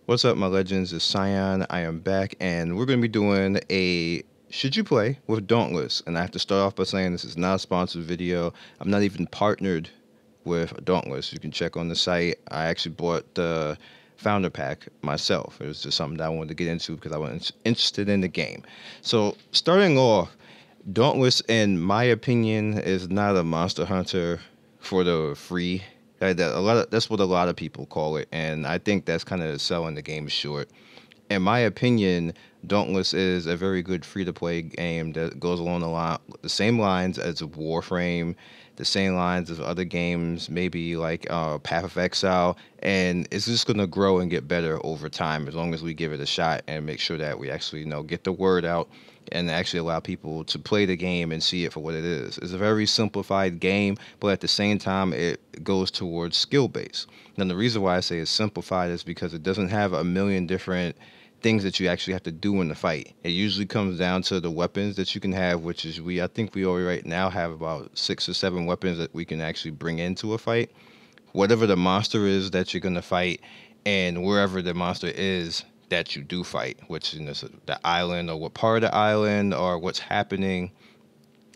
What's up, my legends? It's Scion. I am back, and we're going to be doing a Should You Play with Dauntless. And I have to start off by saying this is not a sponsored video. I'm not even partnered with Dauntless. You can check on the site. I actually bought the founder pack myself. It was just something that I wanted to get into because I was interested in the game. So, starting off, Dauntless, in my opinion, is not a Monster Hunter for the free. That's what a lot of people call it, and I think that's kind of selling the game short. In my opinion, Dauntless is a very good free-to-play game that goes along the same lines as Warframe, the same lines as other games, maybe like Path of Exile, and it's just gonna grow and get better over time as long as we give it a shot and make sure that we actually, get the word out and actually allow people to play the game and see it for what it is. It's a very simplified game, but at the same time, it goes towards skill base. And the reason why I say it's simplified is because it doesn't have a million different things that you actually have to do in the fight. It usually comes down to the weapons that you can have, which is I think we already right now have about 6 or 7 weapons that we can actually bring into a fight. Whatever the monster is that you're gonna fight, and wherever the monster is that you do fight, which is the island or what part of the island or what's happening,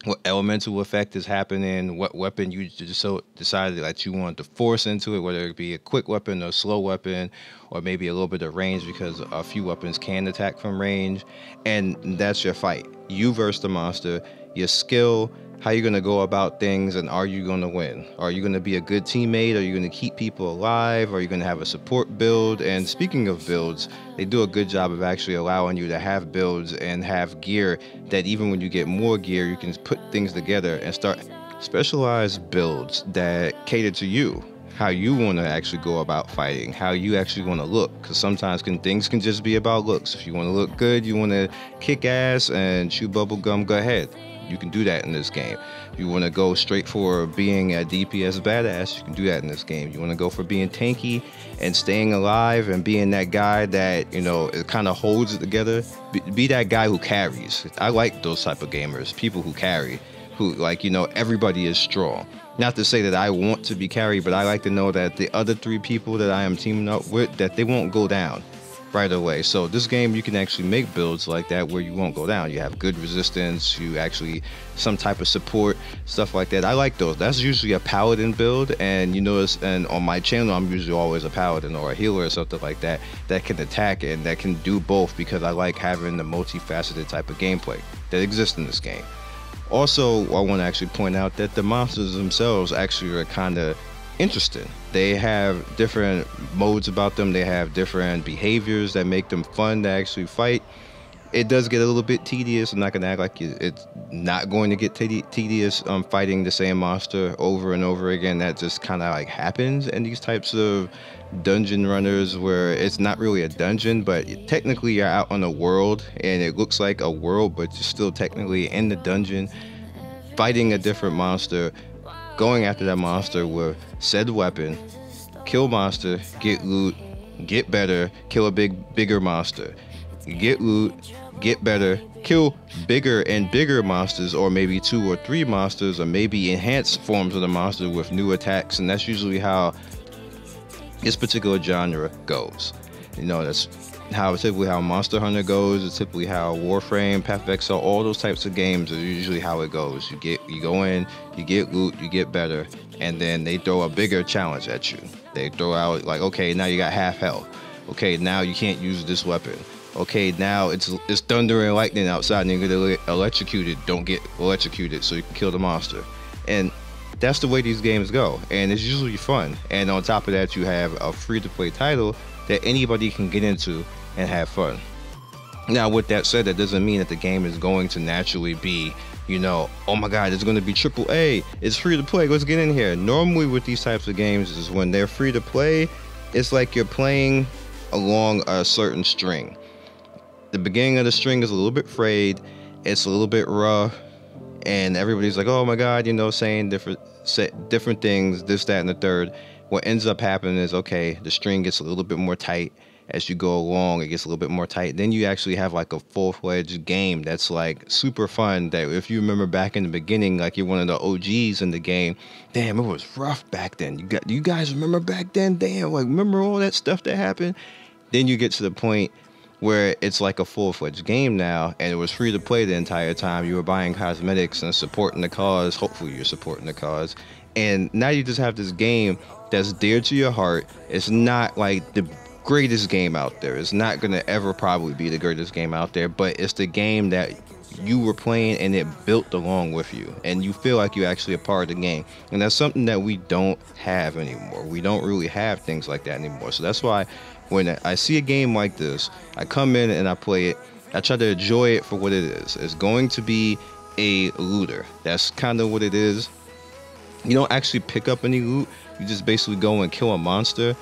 what elemental effect is happening, what weapon you just so decided that you want to force into it, whether it be a quick weapon or a slow weapon, or maybe a little bit of range because a few weapons can attack from range, and that's your fight. You versus the monster, your skill, how you're going to go about things, and are you going to win? Are you going to be a good teammate? Are you going to keep people alive? Are you going to have a support build? And speaking of builds, they do a good job of actually allowing you to have builds and have gear that even when you get more gear, you can put things together and start specialized builds that cater to you, how you want to actually go about fighting, how you actually want to look, because sometimes things can just be about looks. If you want to look good, you want to kick ass and chew bubble gum, go ahead. You can do that in this game. If you want to go straight for being a DPS badass, you can do that in this game. You want to go for being tanky and staying alive and being that guy that, it kind of holds it together. Be that guy who carries. I like those type of gamers, people who carry, who everybody is strong. Not to say that I want to be carried, but I like to know that the other 3 people that I am teaming up with, that they won't go down right away. So this game, you can actually make builds like that where you won't go down. You have good resistance, you actually some type of support, stuff like that. I like those. That's usually a paladin build, and you notice, and on my channel, I'm usually always a paladin or a healer or something like that that can attack and that can do both, because I like having the multifaceted type of gameplay that exists in this game. Also, I want to actually point out that the monsters themselves actually are kind of interesting. They have different modes about them. They have different behaviors that make them fun to actually fight. It does get a little bit tedious. I'm not going to act like it's not going to get tedious fighting the same monster over and over again. That just kind of like happens in these types of dungeon runners where it's not really a dungeon, but technically you're out on a world and it looks like a world, but you're still technically in the dungeon fighting a different monster, going after that monster with said weapon, kill monster, get loot, get better, kill a bigger monster, get loot, get better, kill bigger and bigger monsters, or maybe 2 or 3 monsters, or maybe enhanced forms of the monster with new attacks. And that's usually how this particular genre goes. That's typically how Monster Hunter goes. It's typically how Warframe, Path of Exile, all those types of games are usually how it goes. You go in, you get loot, you get better, and then they throw a bigger challenge at you. They throw out like, okay, now you got half health. Okay, now you can't use this weapon. Okay, now it's thunder and lightning outside and you're gonna get electrocuted. Don't get electrocuted so you can kill the monster. And that's the way these games go, and it's usually fun. And on top of that, you have a free-to-play title that anybody can get into and have fun. Now, with that said, that doesn't mean that the game is going to naturally be, oh my god, it's going to be AAA, it's free to play, let's get in here. Normally with these types of games is when they're free to play, it's like you're playing along a certain string. The beginning of the string is a little bit frayed, it's a little bit rough, and everybody's like, oh my god, saying different things, this, that, and the third. What ends up happening is, okay, the string gets a little bit more tight as you go along. It gets a little bit more tight. Then you actually have like a full-fledged game that's like super fun, that if you remember back in the beginning, like you're one of the OGs in the game, damn, it was rough back then. You guys remember back then? Damn, like remember all that stuff that happened? Then you get to the point where it's like a full-fledged game now, and it was free to play the entire time. You were buying cosmetics and supporting the cause. Hopefully you're supporting the cause. And now you just have this game that's dear to your heart. It's not like the greatest game out there. It's not going to ever probably be the greatest game out there, but it's the game that you were playing and it built along with you, and you feel like you're actually a part of the game. And that's something that we don't have anymore. We don't really have things like that anymore. So that's why when I see a game like this, I come in and I play it. I try to enjoy it for what it is. It's going to be a looter. That's kind of what it is. You don't actually pick up any loot. You just basically go and kill a monster,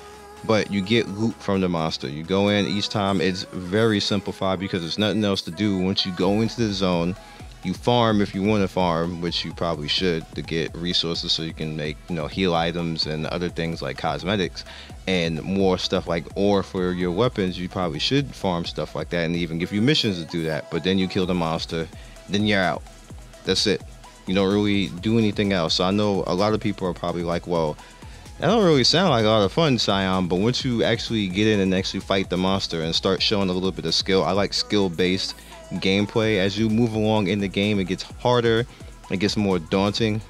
but you get loot from the monster. You go in each time. It's very simplified because there's nothing else to do. Once you go into the zone, you farm if you want to farm, which you probably should, to get resources so you can make, you know, heal items and other things like cosmetics and more stuff like ore for your weapons. You probably should farm stuff like that and even give you missions to do that. But then you kill the monster, then you're out. That's it. You don't really do anything else. So I know a lot of people are probably like, well, that don't really sound like a lot of fun, Scion, but once you actually get in and actually fight the monster and start showing a little bit of skill, I like skill-based gameplay. As you move along in the game, it gets harder, it gets more daunting,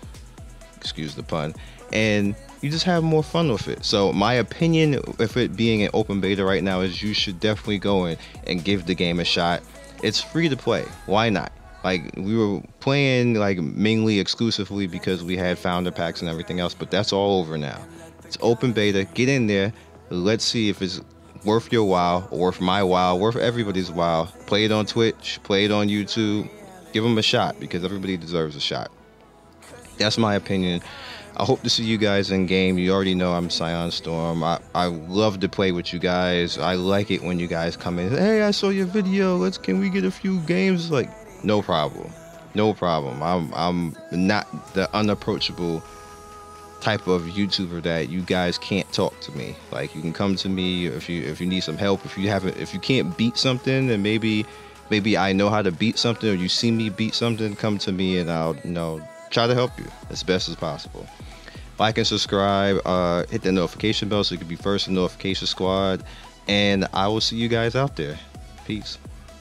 excuse the pun, and you just have more fun with it. So my opinion, if it being an open beta right now, is you should definitely go in and give the game a shot. It's free to play. Why not? Like, we were playing like mainly exclusively because we had founder packs and everything else, but that's all over now. It's open beta. Get in there. Let's see if it's worth your while, worth my while, worth everybody's while. Play it on Twitch, play it on YouTube. Give them a shot because everybody deserves a shot. That's my opinion. I hope to see you guys in game. You already know I'm ScionStorm. I love to play with you guys. I like it when you guys come in. Hey, I saw your video. Can we get a few games? Like, no problem. No problem. I'm not the unapproachable type of YouTuber that you guys can't talk to me. Like, you can come to me if you need some help. If you can't beat something, and maybe I know how to beat something, or you see me beat something, come to me and I'll, you know, try to help you as best as possible. Like and subscribe, hit the notification bell so you can be first in the notification squad, and I will see you guys out there. Peace.